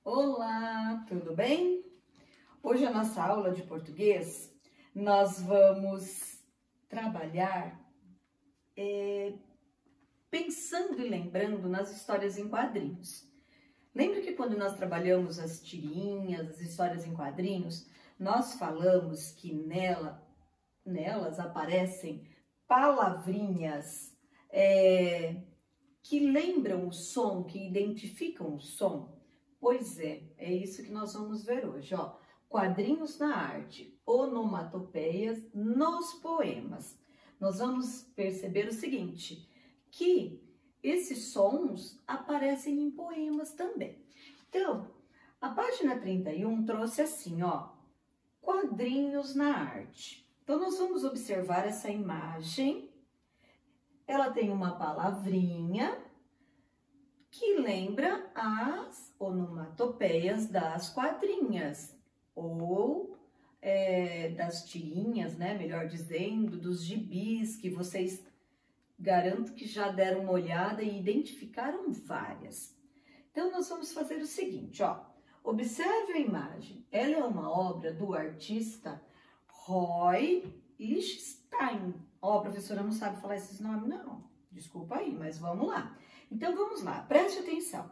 Olá, tudo bem? Hoje a nossa aula de português, nós vamos trabalhar pensando e lembrando nas histórias em quadrinhos. Lembra que quando nós trabalhamos as tirinhas, as histórias em quadrinhos, nós falamos que nelas aparecem palavrinhas que lembram o som, que identificam o som? Pois é isso que nós vamos ver hoje, ó. Quadrinhos na arte, onomatopeias nos poemas. Nós vamos perceber o seguinte, que esses sons aparecem em poemas também. Então, a página 31 trouxe assim, ó, quadrinhos na arte. Então, nós vamos observar essa imagem. Ela tem uma palavrinha que lembra as onomatopeias das quadrinhas, ou das tirinhas, né? Melhor dizendo, dos gibis, que vocês garanto que já deram uma olhada e identificaram várias. Então, nós vamos fazer o seguinte, ó. Observe a imagem. Ela é uma obra do artista Roy Lichtenstein. Ó, a professora não sabe falar esses nomes, não. Desculpa aí, mas vamos lá. Então, vamos lá, preste atenção.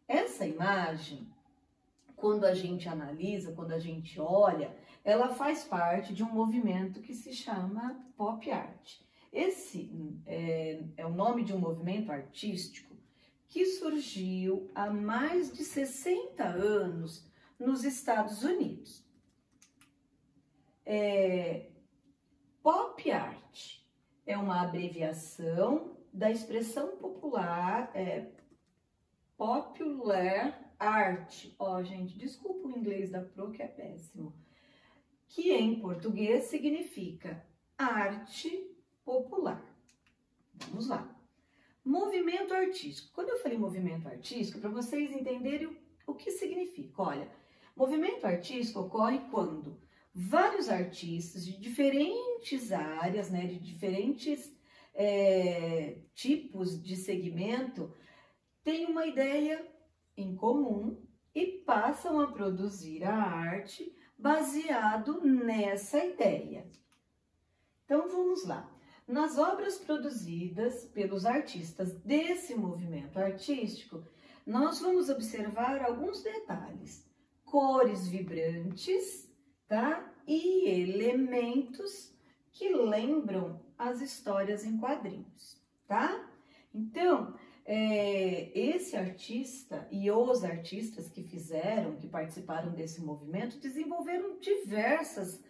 Essa imagem, quando a gente analisa, quando a gente olha, ela faz parte de um movimento que se chama pop art. Esse é o nome de um movimento artístico que surgiu há mais de 60 anos nos Estados Unidos. Pop art é uma abreviação da expressão popular popular art. Ó, gente, desculpa o inglês da Pro que é péssimo. Que em português significa arte popular. Vamos lá. Movimento artístico. Quando eu falei movimento artístico, para vocês entenderem o que significa. Olha, movimento artístico ocorre quando vários artistas de diferentes áreas, né, de diferentes tipos de segmento, têm uma ideia em comum e passam a produzir a arte baseado nessa ideia. Então, vamos lá. Nas obras produzidas pelos artistas desse movimento artístico, nós vamos observar alguns detalhes. Cores vibrantes, tá? E elementos que lembram as histórias em quadrinhos, tá? Então, esse artista e os artistas que participaram desse movimento, desenvolveram diversas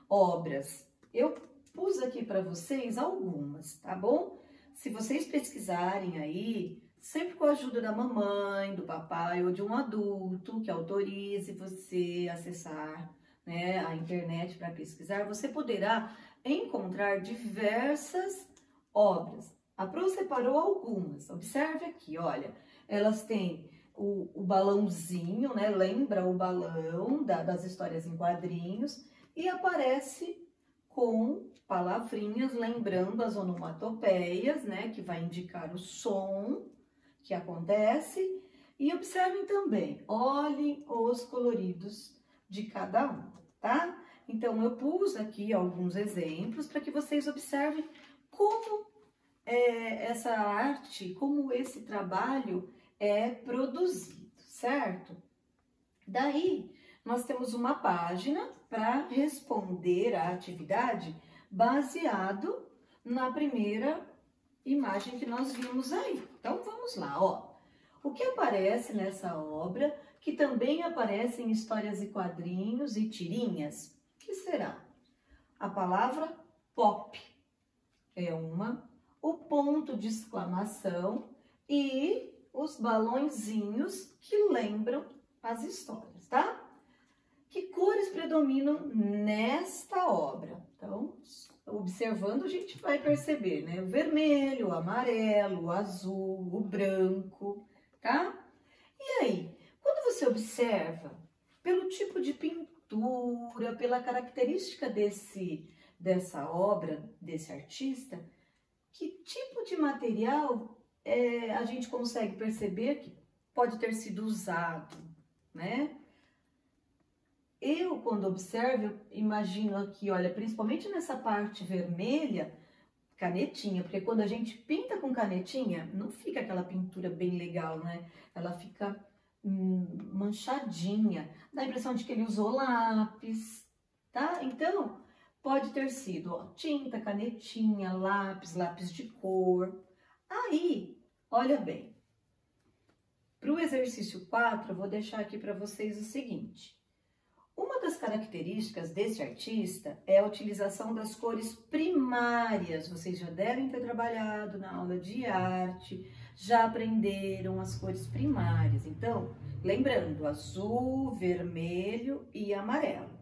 obras. Eu pus aqui para vocês algumas, tá bom? Se vocês pesquisarem aí, sempre com a ajuda da mamãe, do papai ou de um adulto que autorize você acessar, né, a internet para pesquisar, você poderá encontrar diversas obras. A Pro separou algumas, observe aqui, olha, elas têm o balãozinho, né, lembra o balão das histórias em quadrinhos e aparece com palavrinhas lembrando as onomatopeias, né, que vai indicar o som que acontece. E observem também, olhem os coloridos de cada um, tá? Então, eu pus aqui alguns exemplos para que vocês observem como essa arte, como esse trabalho é produzido, certo? Daí, nós temos uma página para responder à atividade baseado na primeira imagem que nós vimos aí. Então, vamos lá, ó. O que aparece nessa obra, que também aparece em histórias e quadrinhos e tirinhas? O que será? A palavra pop é uma, o ponto de exclamação e os balõezinhos que lembram as histórias, tá? Que cores predominam nesta obra? Então, observando, a gente vai perceber, né? O vermelho, o amarelo, o azul, o branco, tá? E aí, quando você observa, pelo tipo de pintura, pela característica dessa obra, desse artista, que tipo de material a gente consegue perceber que pode ter sido usado, né? Eu, quando observo, eu imagino aqui, olha, principalmente nessa parte vermelha, canetinha, porque quando a gente pinta com canetinha, não fica aquela pintura bem legal, né? Ela fica manchadinha, dá a impressão de que ele usou lápis, tá? Então, pode ter sido, ó, tinta, canetinha, lápis de cor. Aí, olha bem, para o exercício 4, eu vou deixar aqui para vocês o seguinte. Uma das características desse artista é a utilização das cores primárias. Vocês já devem ter trabalhado na aula de arte, já aprenderam as cores primárias. Então, lembrando, azul, vermelho e amarelo.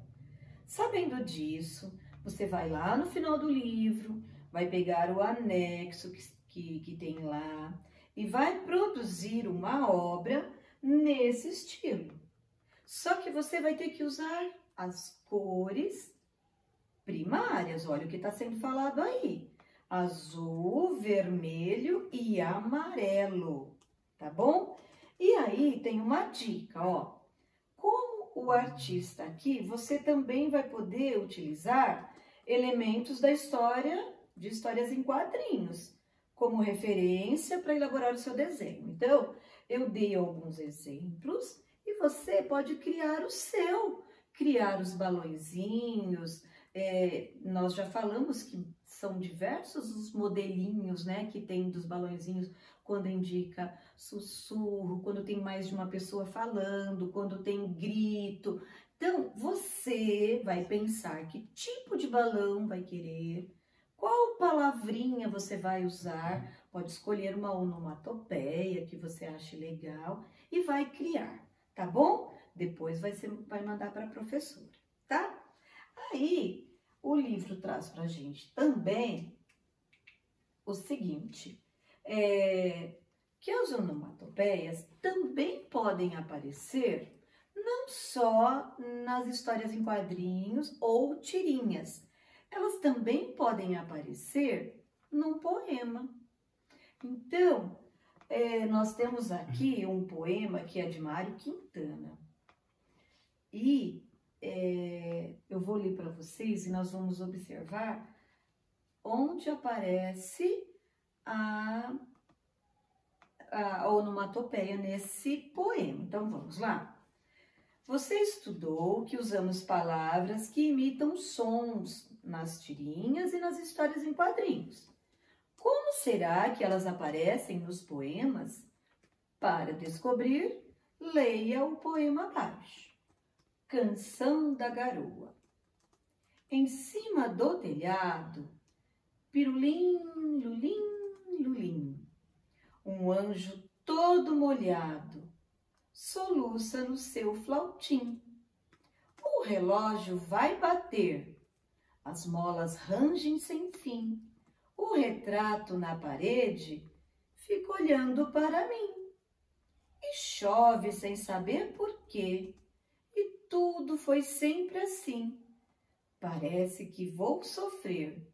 Sabendo disso, você vai lá no final do livro, vai pegar o anexo que tem lá e vai produzir uma obra nesse estilo. Só que você vai ter que usar as cores primárias, olha o que está sendo falado aí. Azul, vermelho e amarelo, tá bom? E aí tem uma dica, ó. Como o artista aqui, você também vai poder utilizar elementos da história, de histórias em quadrinhos, como referência para elaborar o seu desenho. Então, eu dei alguns exemplos. E você pode criar o seu, criar os balõezinhos. Nós já falamos que são diversos os modelinhos, né, que tem dos balõezinhos, quando indica sussurro, quando tem mais de uma pessoa falando, quando tem grito. Então, você vai pensar que tipo de balão vai querer, qual palavrinha você vai usar, pode escolher uma onomatopeia que você ache legal e vai criar. Tá bom? Depois vai mandar para a professora, tá? Aí, o livro traz pra gente também o seguinte, que as onomatopeias também podem aparecer não só nas histórias em quadrinhos ou tirinhas, elas também podem aparecer num poema. Então, nós temos aqui um poema que é de Mário Quintana. E eu vou ler para vocês e nós vamos observar onde aparece a onomatopeia nesse poema. Então, vamos lá. Você estudou que usamos palavras que imitam sons nas tirinhas e nas histórias em quadrinhos. Como será que elas aparecem nos poemas? Para descobrir, leia o poema abaixo. Canção da Garoa. Em cima do telhado, pirulim, lulim, lulim. Um anjo todo molhado soluça no seu flautim. O relógio vai bater, as molas rangem sem fim. O retrato na parede fica olhando para mim. E chove sem saber por quê. E tudo foi sempre assim. Parece que vou sofrer.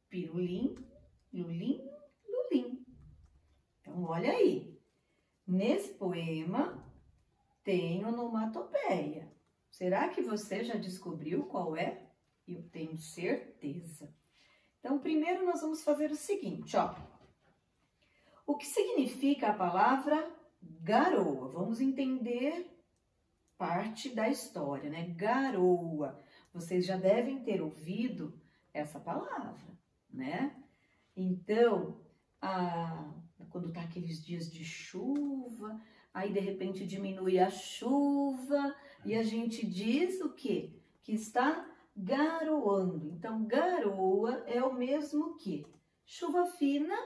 Pirulim, lulim, lulim. Então, olha aí. Nesse poema tem onomatopeia. Será que você já descobriu qual é? Eu tenho certeza. Então, primeiro nós vamos fazer o seguinte, ó. O que significa a palavra garoa? Vamos entender parte da história, né? Garoa. Vocês já devem ter ouvido essa palavra, né? Então, quando tá aqueles dias de chuva, aí de repente diminui a chuva e a gente diz o quê? Que está garoando. Então, garoa é o mesmo que chuva fina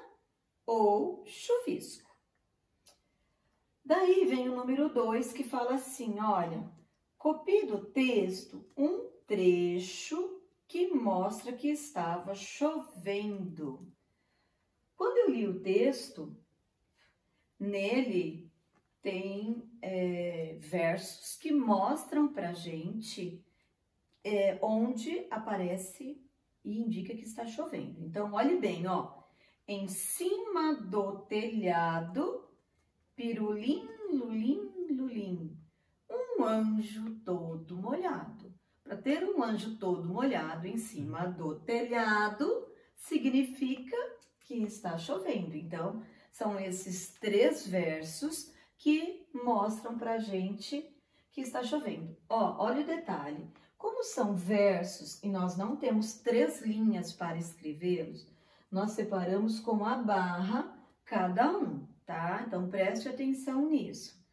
ou chuvisco. Daí vem o número 2 que fala assim, olha, copie do texto um trecho que mostra que estava chovendo. Quando eu li o texto, nele tem versos que mostram pra gente onde aparece e indica que está chovendo. Então, olhe bem, ó. em cima do telhado, pirulim, lulim, lulim, um anjo todo molhado. Para ter um anjo todo molhado em cima do telhado, significa que está chovendo. Então, são esses 3 versos que mostram pra gente que está chovendo. Ó, olha o detalhe. Como são versos e nós não temos 3 linhas para escrevê-los, nós separamos com a barra cada um, tá? Então, preste atenção nisso.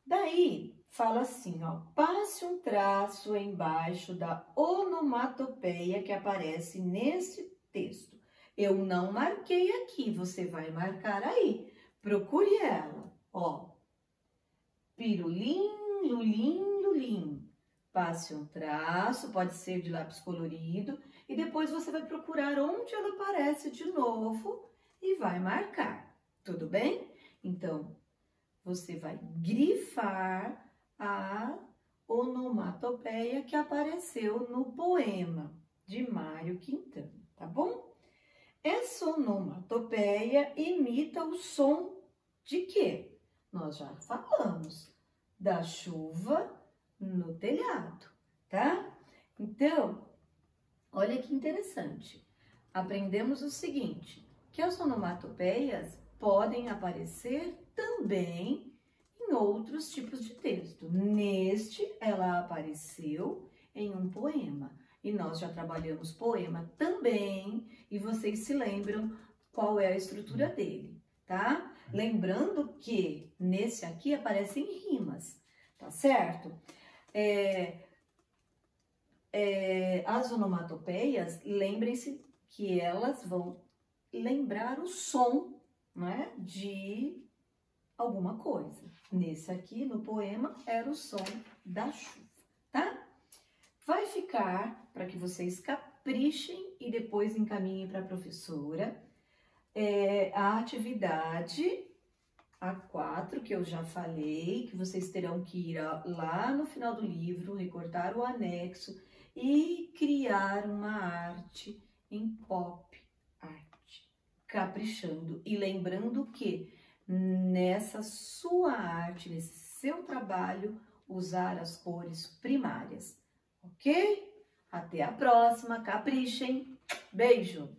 Daí, fala assim, ó, passe um traço embaixo da onomatopeia que aparece nesse texto. Eu não marquei aqui, você vai marcar aí. Procure ela, ó. Pirulim, lulim, lulim. Passe um traço, pode ser de lápis colorido, e depois você vai procurar onde ela aparece de novo e vai marcar, tudo bem? Então, você vai grifar a onomatopeia que apareceu no poema de Mário Quintana, tá bom? Essa onomatopeia imita o som de quê? Nós já falamos da chuva no telhado, tá? Então, olha que interessante. Aprendemos o seguinte, que as onomatopeias podem aparecer também em outros tipos de texto. Neste, ela apareceu em um poema. E nós já trabalhamos poema também, e vocês se lembram qual é a estrutura dele, tá? Lembrando que nesse aqui aparecem rimas, tá certo? As onomatopeias, lembrem-se que elas vão lembrar o som, né, de alguma coisa. Nesse aqui, no poema, era o som da chuva, tá? Vai ficar para que vocês caprichem e depois encaminhem para a professora a atividade A4, que eu já falei, que vocês terão que ir lá no final do livro, recortar o anexo e criar uma arte em pop art, caprichando e lembrando que nessa sua arte, nesse seu trabalho, usar as cores primárias, ok? Até a próxima, caprichem, beijo!